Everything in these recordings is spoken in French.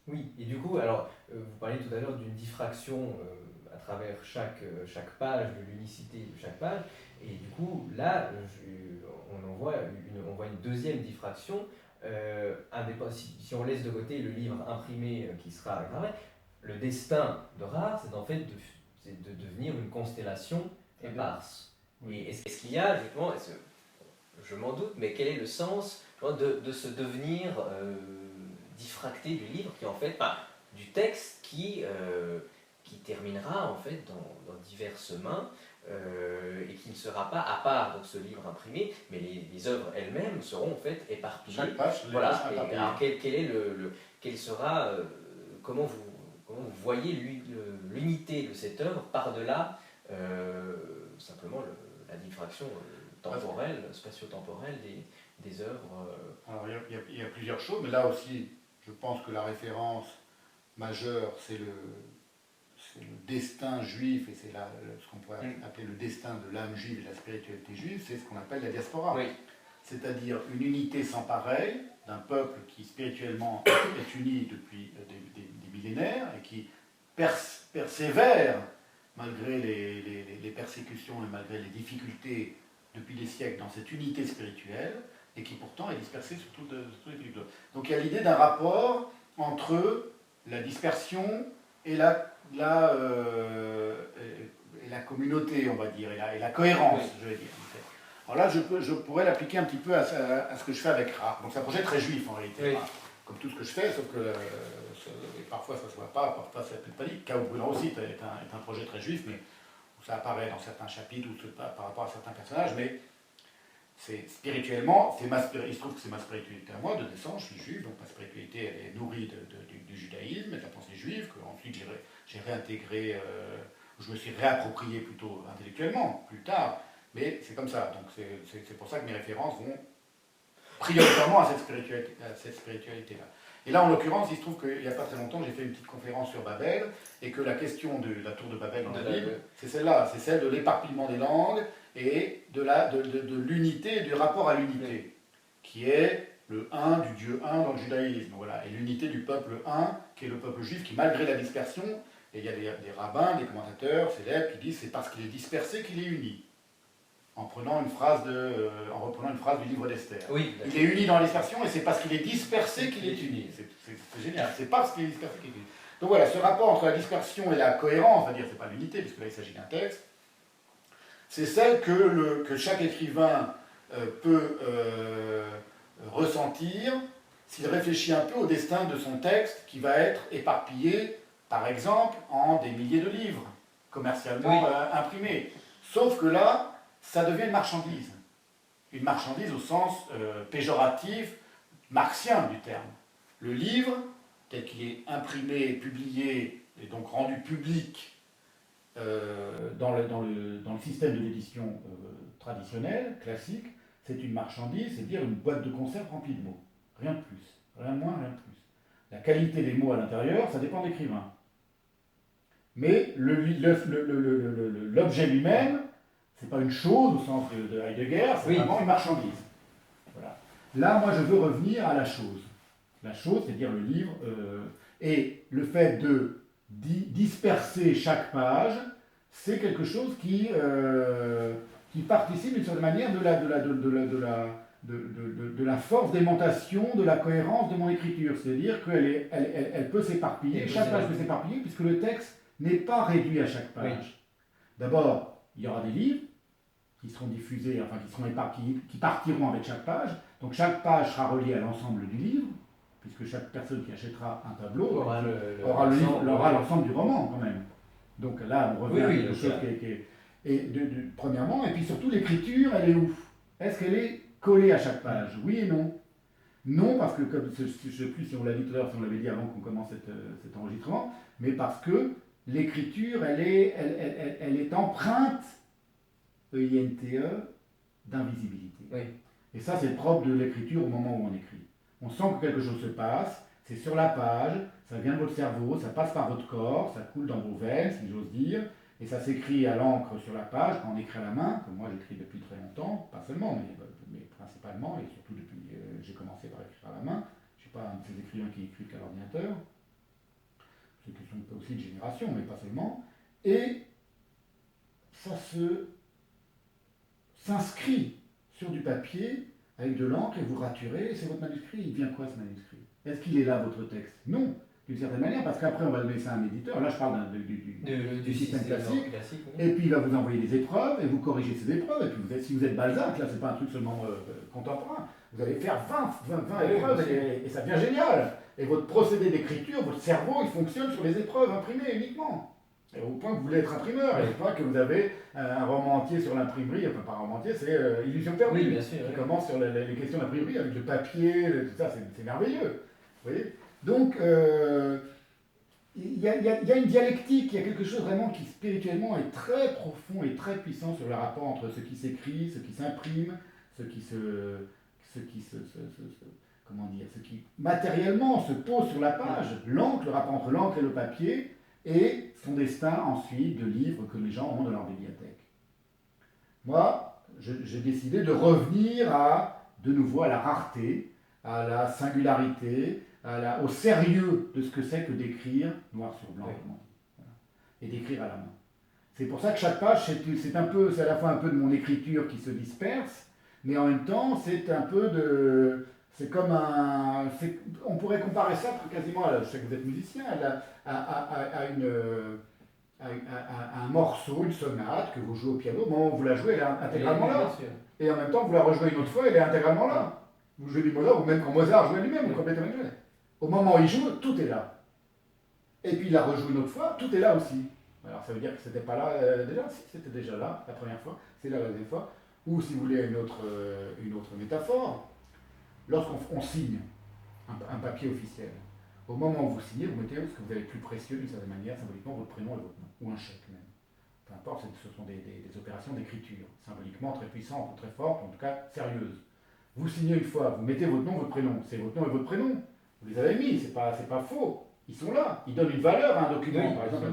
Oui, et du coup, alors, vous parliez tout à l'heure d'une diffraction à travers chaque page, de l'unicité de chaque page, et du coup, là, on voit une deuxième diffraction. Si on laisse de côté le livre imprimé qui sera gravé, le destin de Rare, c'est de devenir une constellation Très bien. éparse. Oui. Et est-ce qu'il y a, justement, je m'en doute, mais quel est le sens de ce devenir diffracté du livre, qui en fait, enfin, du texte qui terminera en fait dans diverses mains et qui ne sera pas à part donc ce livre imprimé, mais les œuvres elles-mêmes seront en fait Chaque éparpillées. page, les pages Voilà. sont Et éparpillées. alors quel sera, comment vous voyez l'unité de cette œuvre par-delà simplement la diffraction temporelle, spatio-temporelle des œuvres. Alors, il y a plusieurs choses, mais là aussi, je pense que la référence majeure, c'est le destin juif, et c'est ce qu'on pourrait appeler le destin de l'âme juive et de la spiritualité juive, c'est ce qu'on appelle la diaspora. Oui. C'est-à-dire une unité sans pareil d'un peuple qui spirituellement est uni depuis des millénaires et qui persévère malgré les persécutions et malgré les difficultés depuis des siècles dans cette unité spirituelle et qui pourtant est dispersée sur tous les pays. Donc il y a l'idée d'un rapport entre la dispersion et la communauté, on va dire, et la cohérence, oui, je vais dire. Alors là, je pourrais l'appliquer un petit peu à ce que je fais avec Ra. Donc c'est un projet très juif en réalité, oui, comme tout ce que je fais, sauf que parfois ça ne se voit pas, parfois ça peut être pas dit. Chaos Brûlant aussi est un projet très juif, mais où ça apparaît dans certains chapitres ou par rapport à certains personnages, mais c'est spirituellement, il se trouve que c'est ma spiritualité à moi, de naissance, je suis juif, donc ma spiritualité elle est nourrie du judaïsme et de la pensée juive, que ensuite j'ai réintégré, je me suis réapproprié plutôt intellectuellement, plus tard, mais c'est comme ça, donc c'est pour ça que mes références vont prioritairement à cette spiritualité-là. Et là, en l'occurrence, il se trouve qu'il n'y a pas très longtemps, j'ai fait une petite conférence sur Babel, et que la question de la tour de Babel dans la Bible, c'est celle-là, c'est celle de l'éparpillement des langues et de l'unité et du rapport à l'unité, qui est le un du Dieu un dans le judaïsme, voilà, et l'unité du peuple un, qui est le peuple juif, qui malgré la dispersion, et il y a des rabbins, des commentateurs célèbres qui disent c'est parce qu'il est dispersé qu'il est uni. En reprenant une phrase du livre d'Esther. Oui, il est uni dans la dispersion et c'est parce qu'il est dispersé qu'il est uni. C'est génial, c'est parce qu'il est dispersé qu'il est uni. Donc voilà, ce rapport entre la dispersion et la cohérence, on va dire, c'est pas l'unité, puisque là il s'agit d'un texte, c'est celle que chaque écrivain peut ressentir s'il réfléchit un peu au destin de son texte qui va être éparpillé, par exemple, en des milliers de livres commercialement imprimés. Sauf que là, ça devient une marchandise. Une marchandise au sens péjoratif, marxien du terme. Le livre, tel qu'il est imprimé, publié et donc rendu public dans le système de l'édition traditionnelle, classique, c'est une marchandise, c'est-à-dire une boîte de conserve remplie de mots. Rien de plus. Rien de moins, rien de plus. La qualité des mots à l'intérieur, ça dépend de l'écrivain. Mais l'objet lui-même, c'est pas une chose au sens de Heidegger, c'est vraiment une marchandise. Voilà. Là, moi, je veux revenir à la chose. La chose, c'est-à-dire le livre, et le fait de disperser chaque page, c'est quelque chose qui participe d'une certaine manière de la force d'aimantation, de la cohérence de mon écriture. C'est-à-dire elle peut s'éparpiller, chaque page peut s'éparpiller, puisque le texte n'est pas réduit à chaque page. Oui. D'abord, il y aura des livres qui seront diffusés, enfin qui seront éparpillés, qui partiront avec chaque page. Donc chaque page sera reliée à l'ensemble du livre, puisque chaque personne qui achètera un tableau aura l'ensemble du roman quand même. Donc là, on revient à quelque chose qui est premièrement, et puis surtout l'écriture, elle est où? Est-ce qu'elle est collée à chaque page? Oui et non. Non, parce que, comme je ne sais plus si on l'a dit tout à l'heure, si on l'avait dit avant qu'on commence cet enregistrement, mais parce que l'écriture, elle est empreinte, EINTE, d'invisibilité. Oui. Et ça, c'est le propre de l'écriture au moment où on écrit. On sent que quelque chose se passe, c'est sur la page, ça vient de votre cerveau, ça passe par votre corps, ça coule dans vos veines, si j'ose dire, et ça s'écrit à l'encre sur la page, quand on écrit à la main, comme moi j'écris depuis très longtemps, pas seulement, mais principalement, et surtout depuis j'ai commencé par écrire à la main. Je ne suis pas un de ces écrivains qui écrivent qu'à l'ordinateur. aussi de génération, mais pas seulement, et ça s'inscrit sur du papier avec de l'encre et vous raturez, et c'est votre manuscrit. Il vient quoi ce manuscrit? Est-ce qu'il est là, votre texte? Non, d'une certaine manière, parce qu'après on va le laisser à un éditeur. Là je parle du système classique. Et puis il va vous envoyer des épreuves, et vous corrigez ces épreuves. Et puis si vous êtes Balzac, là c'est pas un truc seulement contemporain, vous allez faire 20 épreuves, et ça devient génial. Et votre procédé d'écriture, votre cerveau, il fonctionne sur les épreuves imprimées uniquement. Et au point que vous voulez être imprimeur, et au point que vous avez un roman entier sur l'imprimerie, enfin pas un roman entier, c'est Illusion perdue, oui, bien sûr, qui commence sur les questions d'imprimerie avec le papier, tout ça, c'est merveilleux. Vous voyez? Donc, il y a une dialectique, il y a quelque chose vraiment qui spirituellement est très profond et très puissant sur le rapport entre ce qui s'écrit, ce qui s'imprime, ce qui matériellement se pose sur la page, l'encre, le rapport entre l'encre et le papier, et son destin ensuite de livres que les gens ont dans leur bibliothèque. Moi, j'ai décidé de revenir de nouveau à la rareté, à la singularité, au sérieux de ce que c'est que d'écrire noir sur blanc, voilà, et d'écrire à la main. C'est pour ça que chaque page, c'est à la fois un peu de mon écriture qui se disperse, mais en même temps, c'est un peu de... C'est comme on pourrait comparer ça quasiment, je sais que vous êtes musicien, à un morceau, une sonate que vous jouez au piano. Au moment où vous la jouez, elle est intégralement là. Et en même temps, vous la rejouez une autre fois, elle est intégralement là. Vous jouez du Mozart, ou même quand Mozart jouait lui-même, complètement joué. Au moment où il joue, tout est là. Et puis il la rejoue une autre fois, tout est là aussi. Alors ça veut dire que c'était pas là déjà, si c'était déjà là la première fois, c'est là la deuxième fois. Ou si vous voulez une autre métaphore, lorsqu'on signe un papier officiel, au moment où vous signez, vous mettez ce que vous avez de plus précieux d'une certaine manière, symboliquement votre prénom et votre nom, ou un chèque même. Peu importe, ce sont des opérations d'écriture, symboliquement très puissantes, ou très fortes, en tout cas sérieuses. Vous signez une fois, vous mettez votre nom, votre prénom, c'est votre nom et votre prénom. Vous les avez mis, c'est pas faux. Ils sont là, ils donnent une valeur à un document, oui, par exemple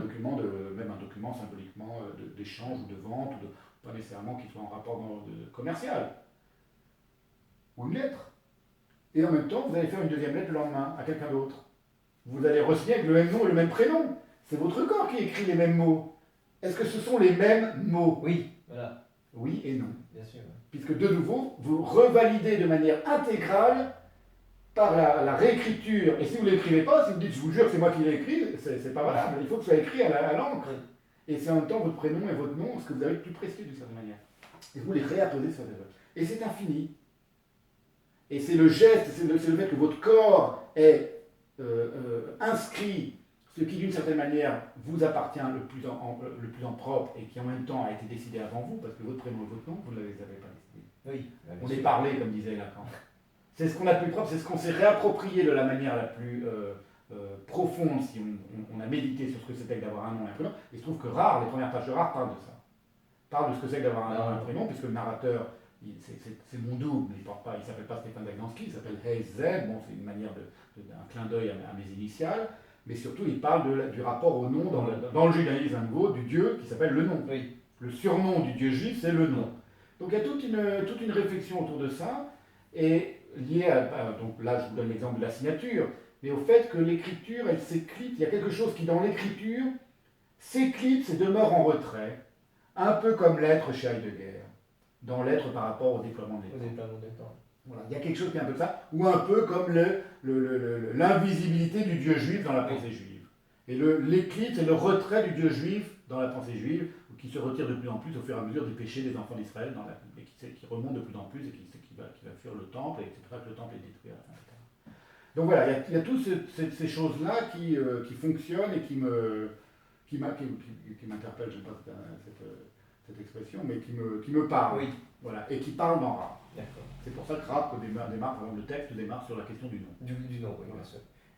même un document symboliquement d'échange ou de vente, ou pas nécessairement qu'il soit en rapport commercial, ou une lettre. Et en même temps, vous allez faire une deuxième lettre le lendemain à quelqu'un d'autre. Vous allez re-signer avec le même nom et le même prénom. C'est votre corps qui écrit les mêmes mots. Est-ce que ce sont les mêmes mots? Oui, voilà. Oui et non. Bien sûr. Puisque de nouveau, vous revalidez de manière intégrale par la réécriture. Et si vous ne l'écrivez pas, si vous dites, je vous jure que c'est moi qui l'ai écrit, c'est pas valable. Il faut que ce soit écrit à l'encre. Et c'est en même temps votre prénom et votre nom, ce que vous avez de plus précieux d'une certaine manière. Et vous les réapposez sur des œuvres. Et c'est infini. Et c'est le geste, c'est le fait que votre corps est inscrit, ce qui d'une certaine manière vous appartient le plus en propre et qui en même temps a été décidé avant vous, parce que votre prénom et votre nom, vous ne les avez pas décidés. Oui, on est parlé, comme disait Lacan. C'est ce qu'on a de plus propre, c'est ce qu'on s'est réapproprié de la manière la plus profonde si on a médité sur ce que c'était que d'avoir un nom et un prénom. Il se trouve que Rare, les premières pages de Rare parlent de ça. Parlent de ce que c'est que d'avoir un nom et un prénom, puisque le narrateur, c'est mon double, il ne s'appelle pas Stéphane Zagnansky, il s'appelle Hayes Z, bon, c'est une manière d'un clin d'œil à mes initiales, mais surtout il parle du rapport au nom dans le judaïsme à nouveau, du Dieu qui s'appelle le nom. Oui. Le surnom du Dieu juif, c'est le nom. Donc il y a toute une réflexion autour de ça, et liée donc là je vous donne l'exemple de la signature, mais au fait que l'écriture, elle s'éclipse, il y a quelque chose qui dans l'écriture s'éclipse et demeure en retrait, un peu comme l'être chez Heidegger, dans l'être par rapport au déploiement des temps. Voilà. Il y a quelque chose qui est un peu ça, ou un peu comme l'invisibilité du Dieu juif dans la pensée juive. Et l'éclipse et le retrait du Dieu juif dans la pensée juive, qui se retire de plus en plus au fur et à mesure des péchés des enfants d'Israël, et qui remonte de plus en plus, et qui va fuir le temple, et c'est pour ça que le temple est détruit à la fin, etc. Donc voilà, il y a toutes ces choses-là qui fonctionnent et qui m'interpellent, je n'aime pas cette expression, mais qui me parlent. Oui. Voilà, et qui parlent dans Rare. D'accord. C'est pour ça que Rare démarre, le texte démarre sur la question du nom. Du nom, oui, bien sûr.